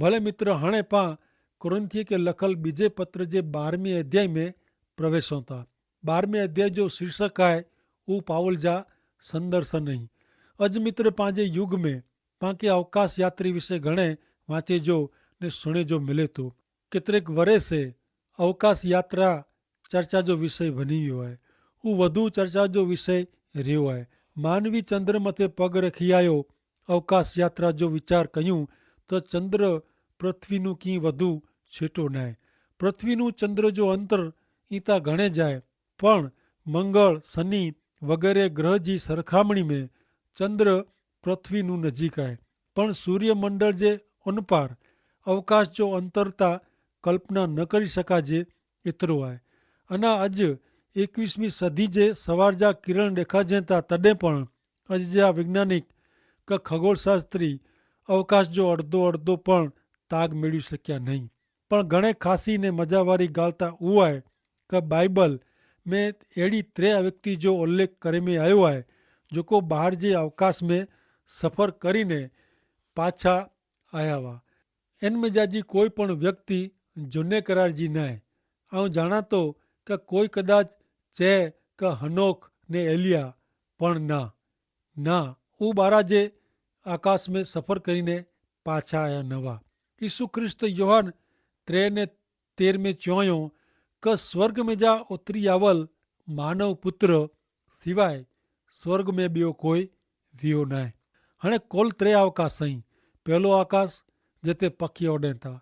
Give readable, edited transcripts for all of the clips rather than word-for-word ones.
भले मित्र हाणे पां कुरिन्थिय के लखल बीजे पत्र जे 12वें अध्याय में प्रवेशूं था। 12वें अध्याय जो शीर्षक है वो पाउल जा संदर्शन नहीं। अज मित्र पंहिंजे युग में पां खे अवकाश यात्री विषय घणे वांचे जो ने सुणे जो मिले थो। केतिरेक वरे से अवकाश यात्रा चर्चा जो विषय बनी वियो आहे। हू वधु चर्चा जो विषय रहियो आहे। मानवी चंद्र मथे पग रखी आयो अवकाश यात्रा जो विचार कयूं तो चंद्र पृथ्वीનું કી વધુ છેટો નાય। પૃથ્વીનું ચંદ્ર જો અંતર ઈતા ઘણે જાય પણ મંગળ શનિ વગેરે ગ્રહજી સરખામણી में ચંદ્ર પૃથ્વીનું નજીક आहे। પણ સૂર્યમંડળ જે ઉનપાર અવકાશ જો અંતરતા કલ્પના ન કરી શકાજે એતરો आहे। अना अज 21મી સદી जे સવાર जा किरण દેખાજે તા તડે પણ अज जा वैज्ञानिक કે खगोलशास्त्री अवकाश जो अर्धो अर्धो पण ताग मेळवी शक्या नहीं। पण घणे खासी ने मजावारी गालता वो है कि बाइबल में अड़ी 3 व्यक्ति जो उल्लेख करे में आयो है जो को बाहर जे अवकाश में सफ़र करीने पाछा आया हुआ। इनमें जाजी कोई पण व्यक्ति जुने करार जी न है। आऊँ जाना तो कि कोई कदाच चे कि हनोक ने एलिया पण ना वो बारा जे आकाश में सफ़र करीने पाछा आया नवा। यीशु ख्रिस्त योहान 3 ने 13 में चयो कि स्वर्ग में जा उतरी आवल मानव पुत्र सिवाय स्वर्ग में बियो कोई वियो न है। हाँ कुल 3 अवकाश आई। पहलो आकाश जिते पखी उड़े था,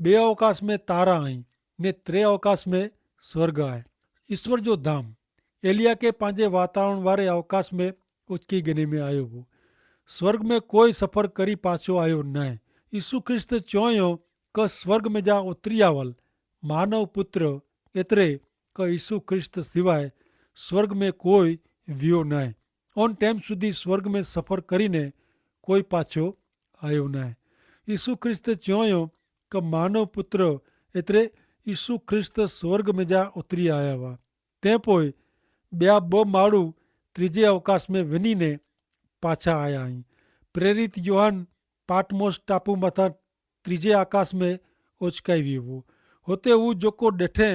2 अवकाश में तारा आई ने 3 अवकाश में स्वर्ग है ईश्वर जो धाम। एलिया के पांजे वातावरण वारे अवकाश में उचकी गिनी में आयो हो। स्वर्ग में कोई सफ़र करी पाछो आयो न है। यीशु ख्रिस्त चयो कि स्वर्ग में जा उतरी आवल मानव पुत्र एतरे कि यीशु ख्रिस्त सिवाय स्वर्ग में कोई वियो न है। ओन टाइम सुधी स्वर्ग में सफ़र करीने कोई पाछो आयो न है। यीशु ख्रिस्त चयो कि मानव पुत्र एतरे यीशु ख्रिस्त स्वर्ग में जा उतरी आया हुआ। ते पोइ ॿिया 2 माण्हू त्रीजे अवकाश में वञी ने पाछा आया आहिनि। प्रेरित योहान पाटमोस टापू मथां त्रीजे आकाश में ओचकाई वियो हो। हुते हू जेको ॾिठे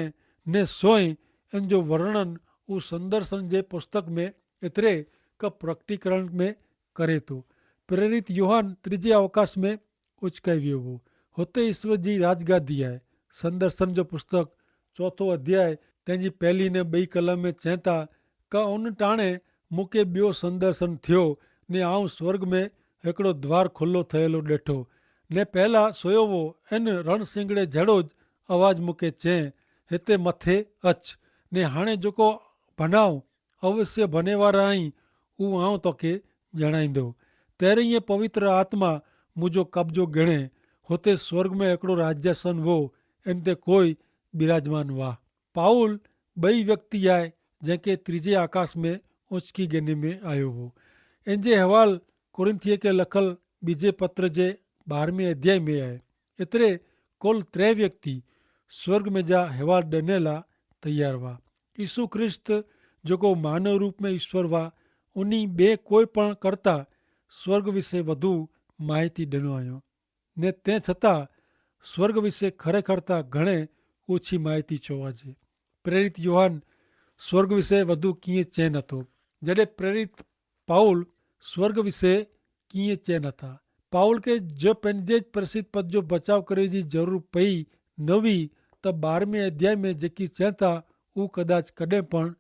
ने सोई इन जो वर्णन हू संदर्शन जे पुस्तक में एतिरे क प्रकटीकरण में करे थो। प्रेरित योहान त्रीजे अवकाश में ओचकाई वियो हो। हुते ईश्वर जी राजगादी आहे। संदर्शन जो पुस्तक 4 अध्याय तंहिंजी 1 ने 2 कलम में चए था कि उन टाणे मूंखे ॿियो संदर्शन थियो ने आऊं स्वर्ग में हिकिड़ो द्वार खुलो थियलो ॾिठो ने पहला सोयो वो इन रण सिंगड़े जहिड़ो ज आवाज़ मूंखे चए हिते मथे अच ने हाणे जेको बनाव अवश्य बने वारा आहीं उहो आऊं तोखे ॼाणाईंदो। तेरहीं पवित्र आत्मा मुंहिंजो कब्जो गिणे। हुते स्वर्ग में हिकिड़ो राज्यासन हो, इन ते कोई बिराजमान हुआ। पाउल 2 व्यक्ति आहे जंहिंखे त्रीजे आकाश में उचकी गिनी में आयो हो। इन जे हवाल कुरिन्थिय के लखल बीजे पत्र जे 12वें अध्याय में आहे। एतिरे कुल 3 व्यक्ति स्वर्ग में जा हवाल ॾियण लाइ तैयार हुआ। यीशु ख्रिस्त जेको मानव रूप में ईश्वर हुआ उन्ही ॿिए कोई पण कर्ता स्वर्ग विषय वधु माहिती ॾिनो आहियो ने तंहिं छतां स्वर्ग विषय खरेखर त घणे ओછી माहिती छो आहे। प्रेरित योहान स्वर्ग विषय वधु कीअं चए नथो जॾहिं प्रेरित पाउल स्वर्ग विषय कीअं चए नथा। पाउल खे जो पंहिंजे प्रसिद्ध पद जो बचाव करे जी ज़रूरत पई न हुई त 12वें अध्याय में जेकी चए था उहो कदाच कॾहिं पण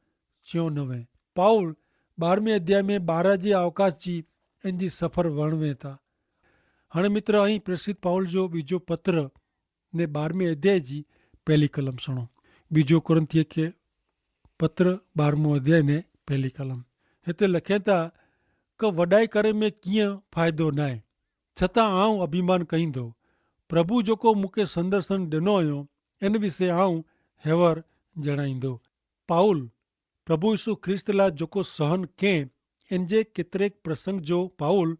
चयो न वे। पाउल 12वें अध्याय में 12 जे अवकाश जी इन जी सफ़र वर्णवे था। हाणे मित्र અહીં प्रसिद्ध पाउल जो बीजो पत्र ने 12वें अध्याय जी 1 कलम सुनो। बीजो कुरिन्थिय के पत्र 12मों अध्याय ने 1 कलम हिते लिखे था कि वॾाई करे में कीअं फ़ाइदो न आहे, छतां आऊं अभिमान कईंदो। प्रभु जेको मूंखे संदर्शन ॾिनो हुयो इन विषय आऊं हेवर ॼाणाईंदो। पाउल प्रभु यीशु ख्रिस्त लाइ जेको सहन कयईं इन जे केतिरेक प्रसंग जो पाउल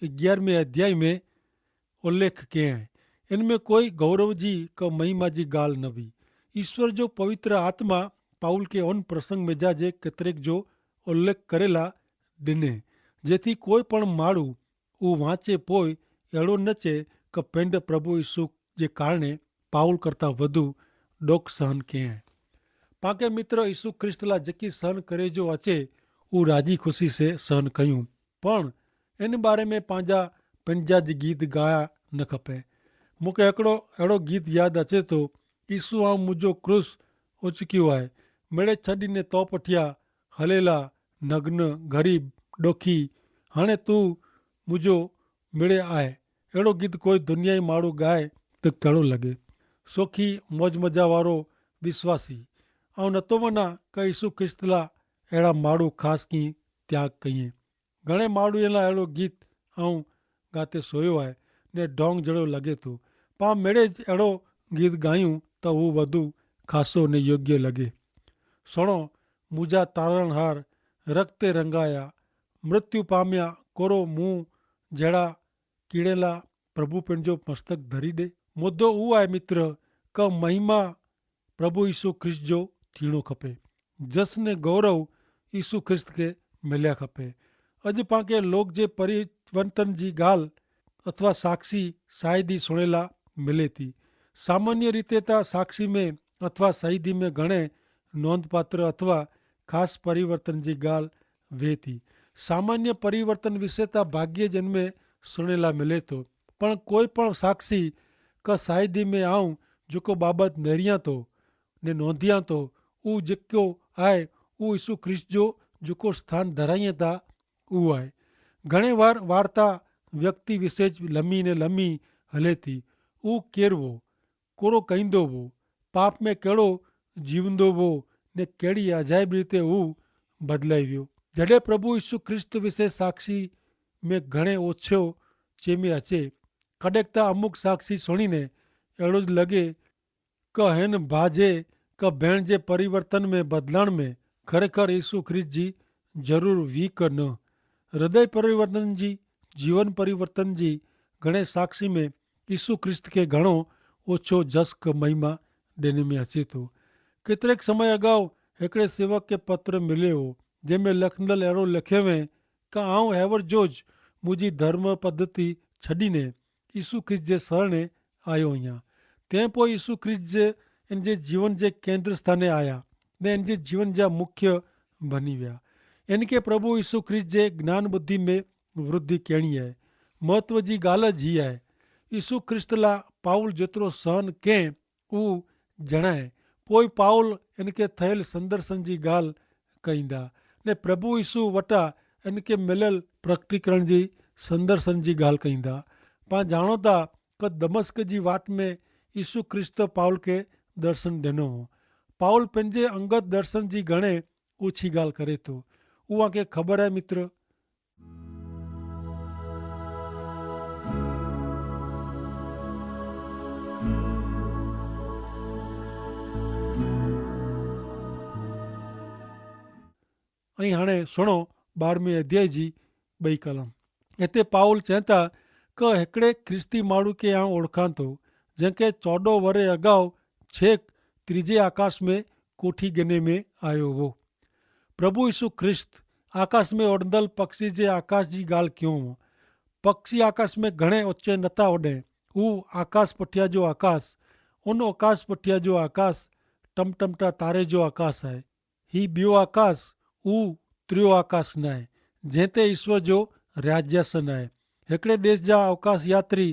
11वें अध्याय में उल्लेख कयईं। इन में कोई गौरव जी का महिमा जी ॻाल्हि न हुई। ईश्वर जो पवित्र आत्मा पाउल खे उन प्रसंग में जा जे केतिरेक जो उल्लेख करेला ॾिने जेथी कोई पण माण्हू उहो वांचे पोइ अहिड़ो न चए कि पिंड प्रभु यीशु जे कारणे पाउल करता वधु डोक सहन कयं। पाके मित्र यीशु ख्रिस्त ला जेकी सहन करे जो अचे उ राजी खुशी से सहन कयूं, पण इन बारे में पंहिंजा पिंड जा गीत गाया न खपे। मूंखे हिकिड़ो अहिड़ो गीत यादि अचे थो, ईसू ऐं मुंहिंजो क्रूस उचकियो आहे, मिड़े छॾीने तो पठिया हलेला नग्न ग़रीब ॾोखी, हाणे तूं मुंहिंजो मिड़े आहे। अहिड़ो गीत कोई दुनिया ई माण्हू ॻाए त कहिड़ो लॻे। सोखी मौज मज़ा वारो विश्वासी ऐं नथो मञा कि यीशु ख्रिस्त ला अहिड़ा माण्हू ख़ासि कीअं त्याग कयईं। घणे माण्हू लाइ अहिड़ो गीत ऐं गाते सोयो आहे ने ढोंग जहिड़ो लॻे थो। पाण मिड़े अहिड़ो गीत ॻायूं त हू वधू ख़ासो ने योग्य लॻे। सुणो मुंहिंजा तारणहार रख ते रंगाया, मृत्यु पामिया कोरो मुंहुं जहिड़ा कीड़ेला प्रभु पंहिंजो मस्तक धरी ॾे। मुद्दो उहो आहे मित्र क महिमा प्रभु यीशु ख्रिस्त जो थियणो खपे, जश्न गौरव यीशु ख्रिस्त खे मिलिया खपे। अॼु पाण लोक जे परिवर्तन जी ॻाल्हि अथवा साक्षी शायदि ई सुणेला मिले थी। सामान्य रीते त साक्षी में अथवा शहीदी में घणे नोंधपात्र अथवा ख़ासि परिवर्तन जी ॻाल्हि वे थी। सामान्य परिवर्तन विषय त भाग्य जन में सुणेला मिले थो, पण कोई पण साक्षी क शायदी में आऊं जेको बाबति नेरियां थो ने नोंधियां थो, उहो जेको आहे उहो यीशु ख्रिस्त जो जेको स्थान धराईं था उहो आहे। घणे वार वार्ता व्यक्ति विशेष लम्ही ने लम्ही हले थी। उहो केरु हो, कोरो कईंदो हो, पाप में कहिड़ो जीवंदो हो ने कहिड़ी अजाइब रीते हू बदिलाइ वियो। जॾहिं प्रभु यीशु ख्रिस्त विषय साक्षी में घणे ओछो चेमे अचे, कॾहिं त अमुक साक्षी सुणीने अहिड़ो लॻे क हिन भाउ जे क भेण जे परिवर्तन में बदिलण में खरेखर यीशु ख्रिस्त जी ज़रूरु वी क न। हृदय परिवर्तन जी, जीवन परिवर्तन जी घणे साक्षी में यीशु ख्रिस्त खे घणो ओछो जस क महिमा ॾियण में अचे थो। केतिरेक समय अॻाऊ हिकिड़े सेवक खे पत्र मिलियो हो जंहिंमें लिखंदल अहिड़ो लिखियो हुई कि आऊं हैवर जोज मुंहिंजी धर्म पद्धति छॾीने यीशु ख्रिस्त जे शरणे आयो आहियां। तंहिं पोइ यीशु ख्रिस्त जे इन जे जीवन जे केंद्र स्थाने आया ने इन जे जीवन जा मुख्य बनी विया। इनखे प्रभु यीशु ख्रिस्त जे ज्ञान बुद्धि में वृद्धि करणी आहे। महत्व जी ॻाल्हि जी आहे यीशु ख्रिस्त ला पाउल जेतिरो सहन कंहिं उहो जणाए, पोइ पाउल इनखे थियल संदर्शन जी ॻाल्हि कईंदा ने प्रभु यीशु वटां इनखे मिलियल प्रकटीकरण जी संदर्शन जी ॻाल्हि कईंदा। पाण ॼाणो था कि दमस्क जी वाट में यीशु ख्रिस्त पाउल खे दर्शन ॾिनो हो। पाउल पंहिंजे अंगत दर्शन जी घणे ओछी ॻाल्हि करे थो, उहा खे ख़बर आहे मित्र। ऐं हाणे सुणो 12वें अध्याय जी 2 कलम। हिते पाउल चवनि था कि हिकिड़े ख्रिस्ती माण्हू खे आउं ओळखां थो जंहिंखे 14 वरे अॻाऊ छेक त्रीजे आकाश में कोठी गिने में आयो हो। प्रभु यीशु ख्रिस्त आकाश में उड़ंदल पक्षी जे आकाश जी ॻाल्हि कयूं। पक्षी आकाश में घणे ऊचे नथा उॾे, हू आकाश पुठिया जो आकाश, उन आकाश पुठिया जो आकाश टमटमटा तारे जो आकाश आहे। ही ॿियो आकाश हू त्रियो आकाश न आहे जंहिं ते ईश्वर जो राज्यासन आहे। हिकिड़े देश जा अवकाश यात्री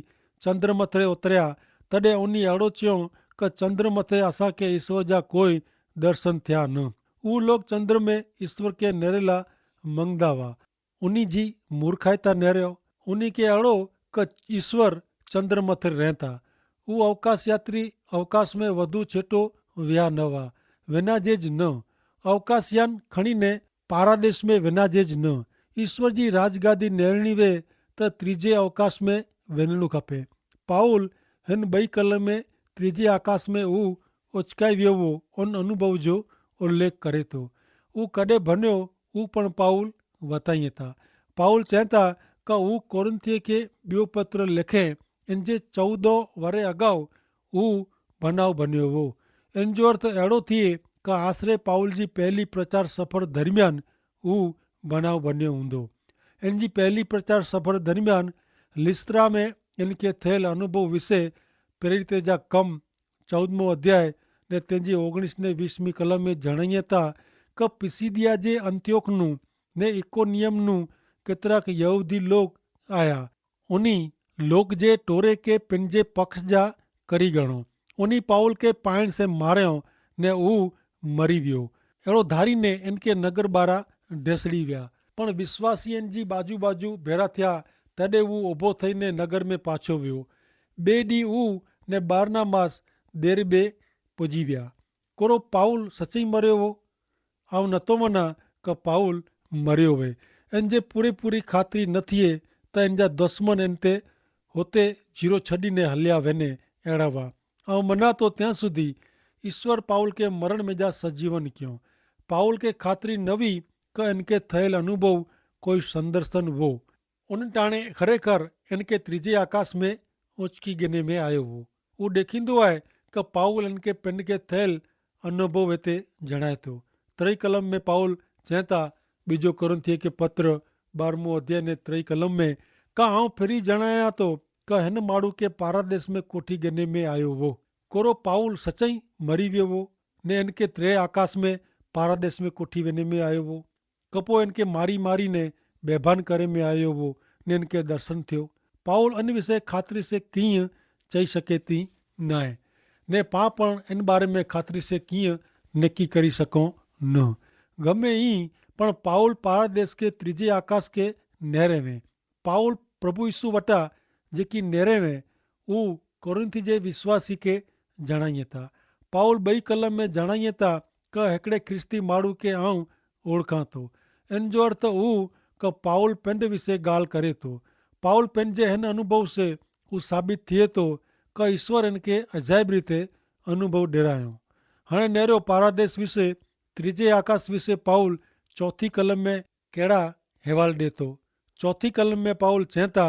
चंद्र मथे उतरिया तॾहिं उन अहिड़ो चयूं कि चंद्र मथे असांखे ईश्वर जा कोई दर्शन थिया न। उहे लोग चंद्र में ईश्वर खे नेरेला मंगदा हुआ। उन जी मूर्खाई था नेरियो उन खे अहिड़ो कि ईश्वर चंद्र मथे रहनि था। उहे अवकाश यात्री अवकाश में वधू छेटो विया न हुआ, विनाजेज न। अवकाशयान खणी ने पारादेश में विनाजेज न। ईश्वर जी राजगादी नेरणी वे त त्रीजे अवकाश में वञणो खपे। पाउल हिन 2 कलम में त्रीजे आकाश में हू उचकाई वियो हो उन अनुभव जो उल्लेख करे थो। हू कॾहिं बनियो हू पण पाउल वताईं था। पाउल चवनि था कि हू कोरिन्थिय खे ॿियो पत्र लिखे इन जे 14 वरे अॻाऊ हू बनाव बनियो हो। इन जो अर्थ अहिड़ो थिए कि आसिरे पाउल जी पहली प्रचार सफ़र दरमियान हू बनाव बनियो हूंदो। इन जी पहली प्रचार सफ़र दरमियान लिस्त्रा में इनके थियल अनुभव विषे प्रेरित जा कम 14मो अध्याय ने तेजी 19 ने 20મી कलम में जणाईए था कि पिसिदिया जे अंत्योखनु ने इकोनियमनु केतराक यहूदी लोग आया। उनी लोग जे टोरे के पिंजे पक्ष जा करी गणो। उनी पाउल के पाइण से मारियो ने ऊ मरी वियो। अहिड़ो धारी ने इनके नगर बारा ढेसड़ी विया। पण विश्वासीअनि जी बाजू बाजू भेरा थिया तॾहिं हू ऊभो थईने नगर में पाछो वियो। ॿिए ॾींहुं हू ने बारनाबास देरबे पुॼी विया। कोरो पाउल सच्चई मरियो हो? आउं नथो मञा कि पाउल मरियो हुए। इन जे पूरी ख़ातिरी न थिए त इन जा दुश्मन इन ते हुते जीरो छॾीने हलिया वञे अहिड़ा हुआ। ऐं मना तो ત્યાં સુધી ईश्वर पाउल के मरण में जा सजीवन कयो। पाउल के ख़ातिरी न हुई कि इनके થયેલ अनुभव कोई संदर्शन हो। उन टाणे खरेखर इनके ત્રીજે आकाश में ऊंचकी गिने में आयो हो। वो ॾेखींदो आहे कि पाउल इनके पिंड के थियल अनुभव हिते जणाए थो। 3 कलम में पाउल चए था, बीजो कुरिन्थियों के पत्र 12मो अध्याय ने 3 कलम में का आऊं फिरी जणाया तो कि हिन माण्हू के पारादेस में कोठी गिने में आयो हो। कोरो पाउल सच्चई मरी वियो हो ने इनके 3 आकाश में पारादेस में कोठी वञे में आयो हो। कपो इनके मारी मारी ने बेभान करे में आयो हो ने इनके दर्शन थियो। पाउल इन विषय ख़ातिरी से कीअं चई सघे थी न आहे ने पाण पण इन बारे में ख़ातिरी से कीअं नकी करी सघूं न। गमे ई पण पाउल पारादेस के ત્રીજે आकाश के नेरे में पाउल प्रभु यीशु वटा जेकी नेरे में ऊ कोरिन्थी जे विश्वासी के जणाईए था। पाउल 2 कलम में जणाईए था कि हिकिड़े ख्रिस्ती माण्हू के आऊं ओळखां थो। इन जो अर्थ ऊ कि पाउल पिंड विषय ॻाल्हि करे थो। पाउल पंहिंजे हिन अनुभव से ऊ साबित थिए थो कि ईश्वर इनके अजाइब रीते अनुभव ॾिरायो। हाणे नेरो पारादेस विषय ત્રીજે आकाश विषय पाउल 4 कलम में कहिड़ा अहवाल ॾिए थो। 4 कलम में पाउल चए था,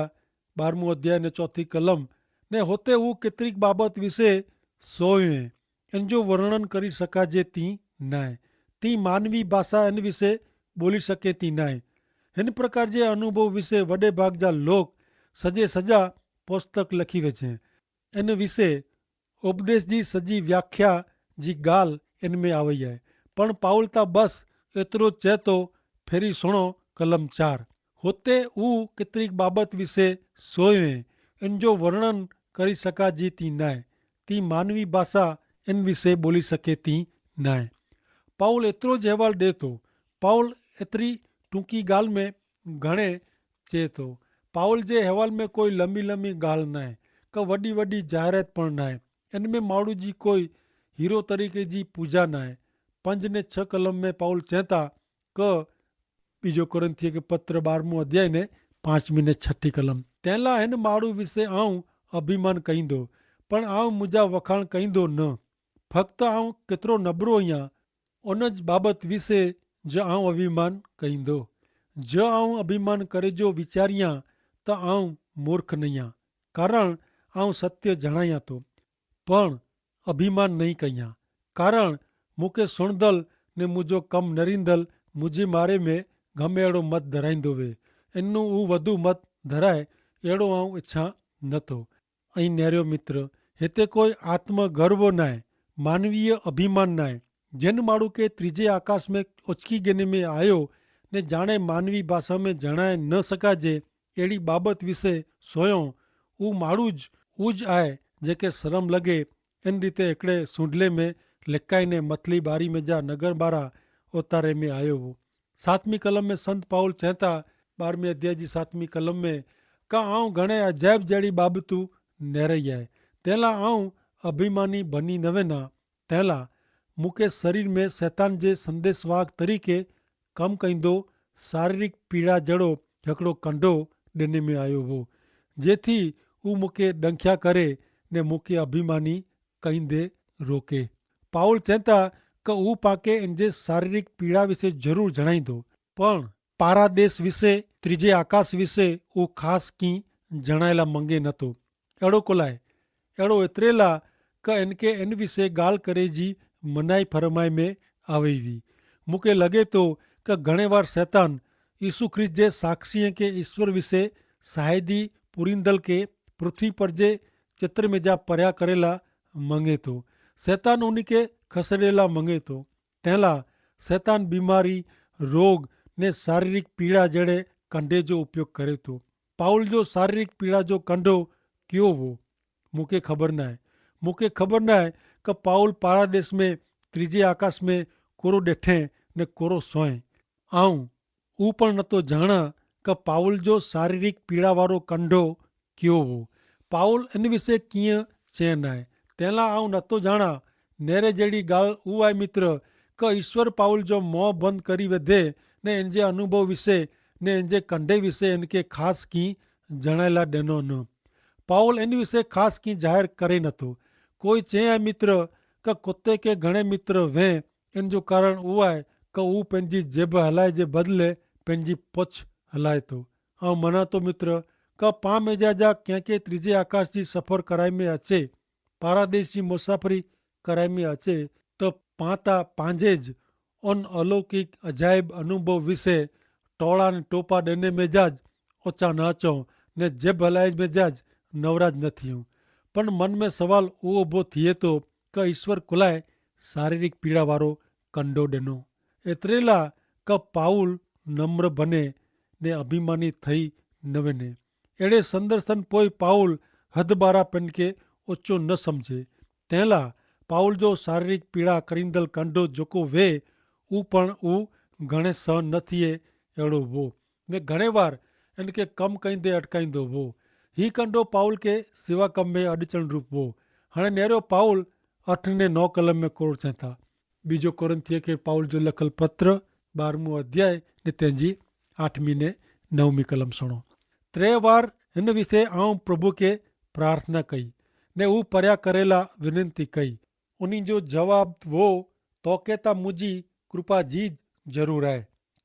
12मो अध्याय ने 4 कलम ने होते हू केतिरीक बाबत विषय सोए इन जो वर्णन करी सघाजे थी न आहे। ती मानवी भाषा इन विषय ॿोली सघे थी न आहे। हिन प्रकार जे अनुभव विषय वॾे भाग जा लोग सॼा पुस्तक लिखी वेछे। इन विषय उपदेश जी सॼी व्याख्या जी ॻाल्हि इन में आवई आहे। पण पाउल त बसि एतिरो चए थो, फेरी सुणो कलम 4। हुते हू केतिरीक बाबत विषय सोए इन जो वर्णन करी सघाजी थी न आहे। ती मानवी भाषा इन विषय ॿोली सघे थी न आहे। पाउल एतिरो ज अहवाल ॾिए थो। पाउल एतिरी टूंकी ॻाल्हि में घणे चए थो। पाउल जे अहवाल में कोई लंबी ॻाल्हि न आहे, का वॾी जाहिरात पण न आहे। इन में माण्हू जी कोई हीरो तरीक़े जी पूजा न आहे। 5 ने 6 कलम में पाउल चए था कि बीजो कुरिन्थियों के पत्र 12मो अध्याय ने 5મી ने 6 कलम तंहिंला हिन माण्हू विषय आऊं अभिमान कईंदो, पण आऊं मुंहिंजा वखाण कईंदो न। फक्त आऊं केतिरो नबरो आहियां उन बाबति विषय ज आऊं अभिमान कईंदो। ज आऊं अभिमान करे जो वीचारियां त आऊं मूर्ख नहीं आहियां, कारण आऊं सत्य जणायां थो, पण अभिमान नहीं कयां। कारण मूंखे सुणदल ने मुंहिंजो कमु नरींदल मुंहिंजे बारे में गमे अहिड़ो मत धराईंदो वे। इनू हू वधू मत धराए अहिड़ो आऊं इच्छा नथो। ऐं न्यारो मित्र, हिते कोई आत्मगर्व न आहे, मानवीय अभिमान न आहे। जिन माण्हू के ત્રીજે आकाश में उचकी गिने में आयो ने जाणे मानवी भाषा में जणाए न सघाजे अहिड़ी बाबत विषय सोयो, हू माण्हू ज आहे जेके शर्म लॻे इन रीते हिकिड़े सूंढले में लिकाईने मथली बारी में जा नगर बारा उतारे में आयो हो। 7મી कलम में संत पाउल चए था, 12वें अध्याय जी 7મી कलम में का आऊं घणे अजाइब जहिड़ी बाबतूं नेरई आहे। तंहिंला आऊं अभिमानी बनी न वेना। तंहिंला मूंखे शरीर में शैतान जे संदेशवाहक तरीक़े कमु कंदो शारीरिक पीड़ा जहिड़ो हिकिड़ो कंडो ॾिने में आयो हो, जेथी हू मूंखे ॾंखिया करे ने मूंखे अभिमानी कंदे रोके। पाउल चए था कि हू पाके इन जे शारीरिक पीड़ा विषय ज़रूरु जणाईंदो, पण पारादेस विषय ત્રીજે आकाश विषय हू ख़ासि की जणाए ला मंगे नथो। अहिड़ो कोलाए, अहिड़ो एतिरे ला कि इनके इन विषय ॻाल्हि करे जी मनाई फरमाए में आवे हुई। मूंखे लॻे थो कि घणे बार शैतान यीशु ख्रिस्त जे साक्षीअ के ईश्वर विषय शायदि पूरींदल के पृथ्वी पर जे चित्र में जा पर्या करेला मंगे तो। शैतान उनके खसरेला मंगे तो। तैला शैतान बीमारी, रोग ने शारीरिक पीड़ा जड़े कंडे जो उपयोग करे तो। पाउल जो शारीरिक पीड़ा जो कंडो क्यों वो मूंखे ख़बर न आहे। मूंखे ख़बर न आहे कि पाउल पारादेश में त्रीजे आकाश में कोरो ॾिठे ने कोरो सोए। आऊं हू पण नथो ॼाणा कि पाउल जो शारीरिक पीड़ा वारो कंडो क्यों हो। पाउल इन विषय कीअं चयन आहे तंहिं लाइ आऊं नथो ॼाणा। नेरे जहिड़ी ॻाल्हि उहा आहे मित्र कि ईश्वर पाउल जो मोह बंदि करी वेधे ने इन जे अनुभव विषय ने इन जे कंडे विषय इनखे ख़ासि कीअं जणाए लाइ ॾिनो न। पाउल इन विषय ख़ासि कीअं ज़ाहिर करे नथो। कोई चए आहे मित्र कि कुते के घणे मित्र वेह, इन जो कारण उहो आहे कि हू पंहिंजी जेब हलाए जे बदिले पंहिंजी पुछ हलाए थो। ऐं मना थो मित्र कि पां मेजा जा कंहिंखे त्रीजे आकाश जी सफ़र कराए में अचे, पारादेश जी मुसाफ़िरी कराए में अचे त पां त पंहिंजे ज उन अलौकिक अजाइब अनुभव विषय टोड़ा ने टोपा ॾिने मेजाज ओचा न अचूं ने जेब हलाए मेजाज नवराज न थियूं। पण मन में सवाल उहो ऊभो थिए थो कि ईश्वर कुलाए शारीरिक पीड़ा वारो कंडो ॾिनो एतिरे लाइ कि पाउल नम्र बने ने अभिमानी थई न वञे। अहिड़े संदर्शन पोइ पाउल हद बारा पिन खे ऊचो न सम्झे। तंहिं लाइ पाउल जो शारीरिक पीड़ा करींदड़ कंडो जेको वे ऊ पण ऊ घणे सहन न थिए अहिड़ो हो ने घणे वार इनखे कमु कंदे अटकाईंदो हो। ही कंडो पाउल के सेवा कम में अॾचण रूप हो। हाणे नेरो पाउल 8 ने 9 कलम में कोड़ चए था। बीजो कोरिन्थिय खे पाउल जो लखल पत्र 12 अध्याय ने तंहिंजी 8 ने 9 कलम सुणो। 3 बार हिन विषय आऊं प्रभु के प्रार्थना कई ने हू पर्या करेला विनंती कई। उन्ही जो जवाब वो तोखे त मुंहिंजी कृपा जी ज़रूर आहे,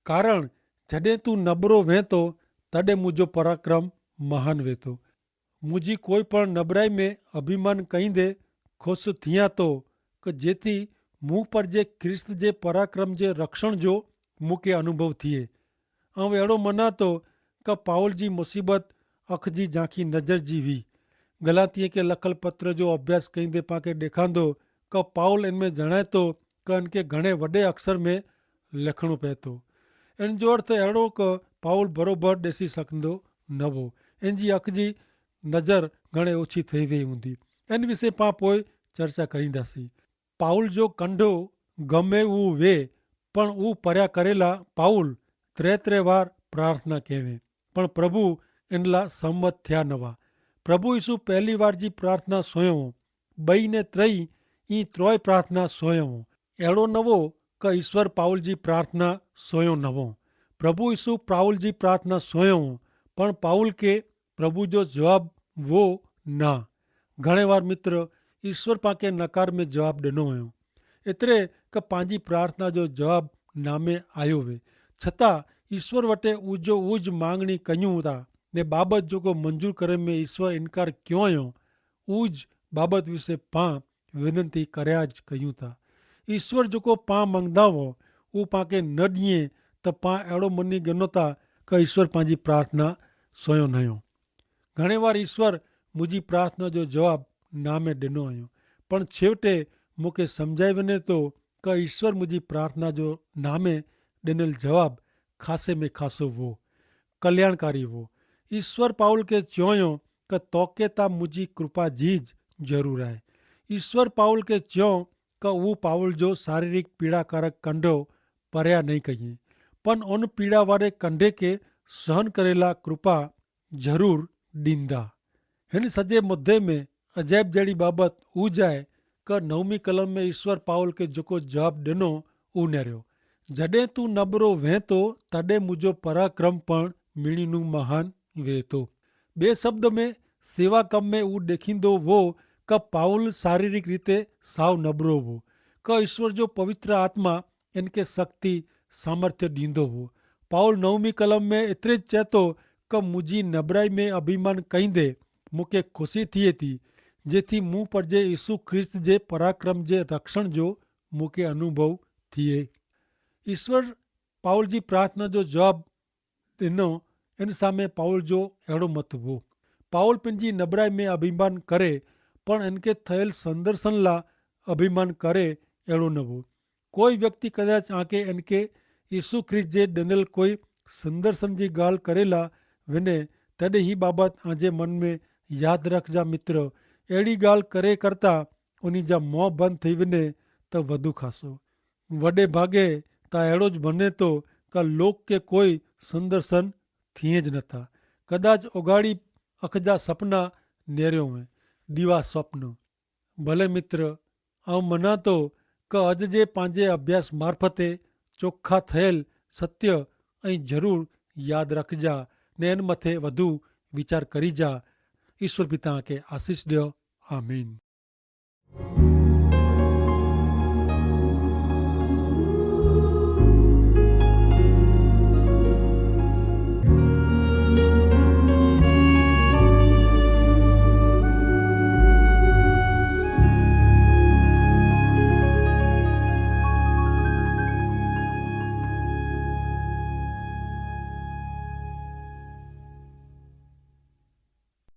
कारण जॾहिं तूं नबरो वें थो तॾहिं मुंहिंजो पराक्रम महान वे थो। मुंहिंजी कोई पण नबराई में अभिमान कईंदे ख़ुशि थियां थो कि जेथी मूं पर जे ख्रिस्त जे पराक्रम जे रक्षण जो मूंखे अनुभव थिए। ऐं अहिड़ो मञा थो कि पाउल जी मुसीबत अख जी झांकी नज़र जी हुई। गलातीअ खे लखल पत्र जो अभ्यास कईंदे पाण ॾेखारींदो कि पाउल इन में जणाए थो कि इनखे घणे वॾे अक्षर में लिखणो पए थो। इन जो अर्थ अहिड़ो कि पाउल बरोबरु ॾिसी सघंदो न हो। इन जी अख जी नज़र घणे ओछी थी वई हूंदी। इन विषय पाण पोइ चर्चा करींदासीं। पाउल जो कंडो गमे हू वे पण हू पर्या करेला पाउल 3 वार प्रार्थना कयवे पण प्रभु इन लाइ सहमत थिया न हुआ। प्रभु यीशु पहली बार जी प्रार्थना सोयो, 2 ने 3 ई 3 प्रार्थना सोयो। अहिड़ो न हो कि ईश्वर पाउल जी प्रार्थना सोयो न हो। प्रभु यीशु पाउल जी प्रार्थना सोयो पण पाउल के प्रभु जो जवाब वो ना। घणे वार मित्र ईश्वर पाके नकार में जवाब ॾिनो हुयो एतिरे कि पंहिंजी प्रार्थना जो जवाब नामे आयो वे। छतां ईश्वर वटि उजो उज मांगणी कयूं था ने बाबति जेको मंज़ूर करे में ईश्वर इनकार क्यों हुयो उज बाबति विषय पां विनंती कर्याज कयूं था। ईश्वर जेको पां मंगदा हो उहो पाके न ॾिए त पां अहिड़ो मनी गिनो था कि ईश्वर पंहिंजी प्रार्थना सोयो न हुयो। घणे वार ईश्वर मुंहिंजी प्रार्थना जो जवाब नामे ॾिनो हुयो पण छेवटे मूंखे सम्झाए वञे थो कि ईश्वर मुंहिंजी प्रार्थना जो नामे ॾिनल जवाब ख़ासे में ख़ासो हो, कल्याणकारी हो। ईश्वर पाउल खे चयो कि तोखे त मुंहिंजी कृपा जी ज़रूर आहे। ईश्वर पाउल खे चयो कि हू पाउल जो शारीरिक पीड़ाकारक कंडो पर्या नहीं कई पण उन पीड़ा वारे कंडे के सहन करेला कृपा ज़रूर ॾींदा। हिन सॼे मुद्दे में अजैब जहिड़ी बाबति उज आहे कि 9 कलम में ईश्वर पाउल खे जेको जवाब ॾिनो ऊ नेरियो, जॾहिं तूं नबरो वें थो तॾहिं मुंहिंजो पराक्रम पण मीणीनू महान वे थो। ॿिए शब्द में सेवा कम में ऊ ॾेखींदो हो कि पाउल शारीरिक रीते साव नबरो हो कि ईश्वर जो पवित्र आत्मा इनखे शक्ति सामर्थ्य ॾींदो हो। पाउल 9 कलम में एतिरे चए थो कि मुंहिंजी नबराई में अभिमान कईंदे मूंखे ख़ुशी थिए थी जेथी मूं पर जे यीशु ख्रिस्त जे पराक्रम जे रक्षण जो मूंखे अनुभव थिए। ईश्वर पाउल जी प्रार्थना जो जवाब ॾिनो इन सां में पाउल जो अहिड़ो मत हो। पाउल पंहिंजी नबराई में अभिमान करे पण इनके थयल संदर्शन ला अभिमान करे अहिड़ो न हो। कोई व्यक्ति कदाच आके इनके यीशु ख्रिस्त जे ॾिनल कोई संदर्शन जी ॻाल्हि करेला वञे तॾहिं ही बाबत आजे मन में यादि रखजा मित्र, अहिड़ी ॻाल्हि करे करता उन जा मुंहुं बंदि थी वञे त वधू खासो। वॾे भागे त अहिड़ो ज बने थो का लोक के कोई संदर्शन थिए ज नथा। कदाच उघाड़ी अख जा सपना नेरियो में दीवा स्वप्न। भले मित्र, आउं मञा थो कि अॼु जे पंहिंजे अभ्यास मार्फते चोखा थियल सत्य ऐं ज़रूरु यादि रखजा ने इन मथे वधू वीचार करीजा। ईश्वर पिता खे आशीष ॾियो। आमीन।